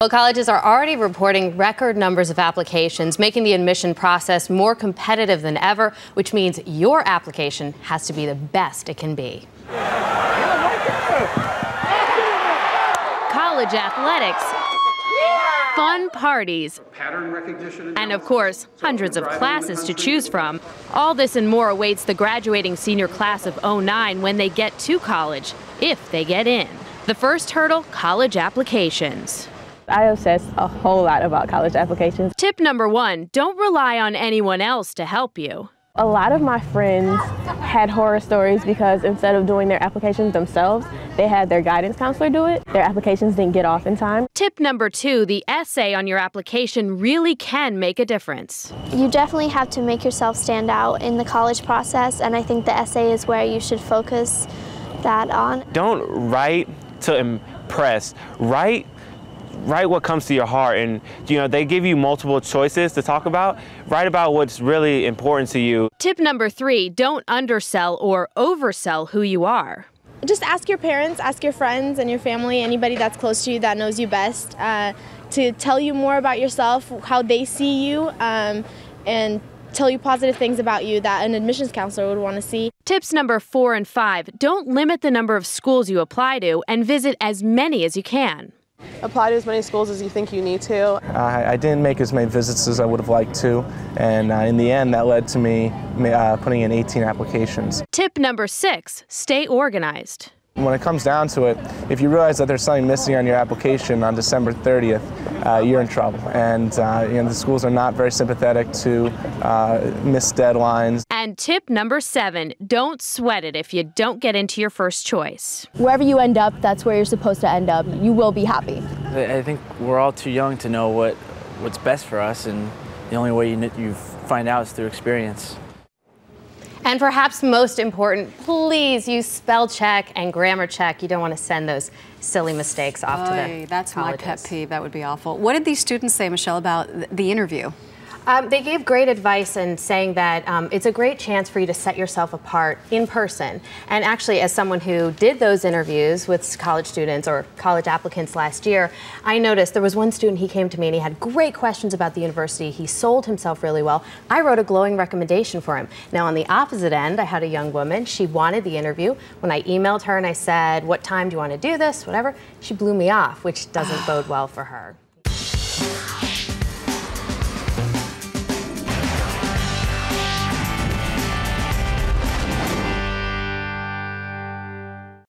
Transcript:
Well, colleges are already reporting record numbers of applications, making the admission process more competitive than ever, which means your application has to be the best it can be. College athletics, fun parties, pattern recognition, and of course, hundreds of classes to choose from. All this and more awaits the graduating senior class of '09 when they get to college, if they get in. The first hurdle, college applications. I obsess a whole lot about college applications. Tip number 1, don't rely on anyone else to help you. A lot of my friends had horror stories because instead of doing their applications themselves, they had their guidance counselor do it. Their applications didn't get off in time. Tip number 2, the essay on your application really can make a difference. You definitely have to make yourself stand out in the college process, and I think the essay is where you should focus that on. Don't write to impress. Write what comes to your heart, and they give you multiple choices to talk about. Write about what's really important to you. Tip number 3, don't undersell or oversell who you are. Just ask your parents, ask your friends and your family, anybody that's close to you that knows you best, to tell you more about yourself, how they see you, and tell you positive things about you that an admissions counselor would want to see. Tips number 4 and 5, don't limit the number of schools you apply to and visit as many as you can. Apply to as many schools as you think you need to. I didn't make as many visits as I would have liked to, and in the end that led to me putting in 18 applications. Tip number 6, stay organized. When it comes down to it, if you realize that there's something missing on your application on December 30th, you're in trouble. And the schools are not very sympathetic to missed deadlines. And tip number 7, don't sweat it if you don't get into your first choice. Wherever you end up, that's where you're supposed to end up. You will be happy. I think we're all too young to know what's best for us, and the only way you find out is through experience. And perhaps most important, please use spell check and grammar check. You don't want to send those silly mistakes off to the That's colleges. my pet peeve. That would be awful. What did these students say, Michelle, about the interview? They gave great advice in saying that it's a great chance for you to set yourself apart in person. And actually, as someone who did those interviews with college students or college applicants last year, I noticed there was one student, he came to me and he had great questions about the university. He sold himself really well. I wrote a glowing recommendation for him. Now, on the opposite end, I had a young woman. She wanted the interview. When I emailed her and I said, what time do you want to do this, whatever, she blew me off, which doesn't bode well for her.